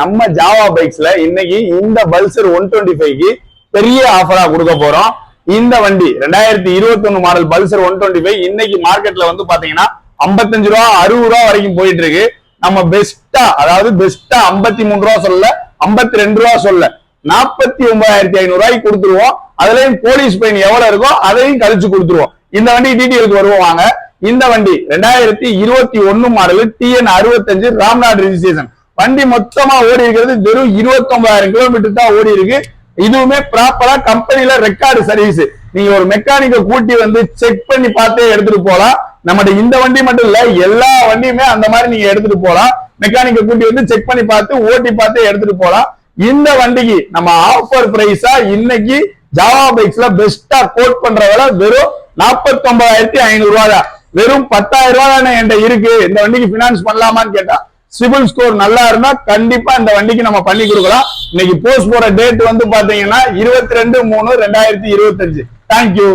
நம்ம ஜாவா பைக்ஸ்ல இன்னைக்கு இந்த பல்சர் 125க்கு பெரிய ஆஃபரா கொடுக்க போறோம். இந்த வண்டி 2021 மாடல் பல்சர் 125 இன்னைக்கு மார்க்கெட்ல வந்து பாத்தீங்கன்னா 55 ரூபா 60 ரூபா வரைக்கும் போயிட்டு இருக்கு. நம்ம பெஸ்டா, அதாவது பெஸ்டா 53 ரூபா சொல்ல, 52 ரூபா சொல்ல, 49,500 ரூபாய்க்கு கொடுத்துருவோம். அதுலயும் போலீஸ் பைன் எவ்வளவு இருக்கோ அதையும் கழிச்சு கொடுத்துருவோம். இந்த வண்டி டீட்டெயிலுக்கு வருவோம் வாங்க. இந்த வண்டி 2021 மாடல் TN 65 ராம்நாட் ரெஜிஸ்ட்ரேஷன் வண்டி. மொத்தமா ஓடி இருக்கிறது வெறும் 29,000 கிலோமீட்டர் தான் ஓடி இருக்கு. இதுவுமே ப்ராப்பரா கம்பெனில ரெக்கார்டு சர்வீஸ். நீங்க ஒரு மெக்கானிக்க கூட்டி வந்து செக் பண்ணி பார்த்தே எடுத்துட்டு போலாம். நம்மகிட்ட இந்த வண்டி மட்டும் இல்ல, எல்லா வண்டியுமே அந்த மாதிரி நீங்க எடுத்துட்டு போலாம். மெக்கானிக்க கூட்டி வந்து செக் பண்ணி பார்த்து ஓட்டி பார்த்தே எடுத்துட்டு போலாம். இந்த வண்டிக்கு நம்ம ஆஃபர் பிரைஸா இன்னைக்கு ஜாவா பைக்ஸ்ல பெஸ்டா கோட் பண்ற விலை வெறும் 49,500 ரூபாய் தான். வெறும் 10,000 ரூபாய் தானே என்கிட்ட இருக்கு, இந்த வண்டிக்கு பினான்ஸ் பண்ணலாமான்னு கேட்டா, சிவில் ஸ்கோர் நல்லா இருந்தா கண்டிப்பா இந்த வண்டிக்கு நம்ம பண்ணி கொடுக்கலாம். இன்னைக்கு போஸ்ட் போற டேட் வந்து பாத்தீங்கன்னா 22/3/2025. தேங்க்யூ.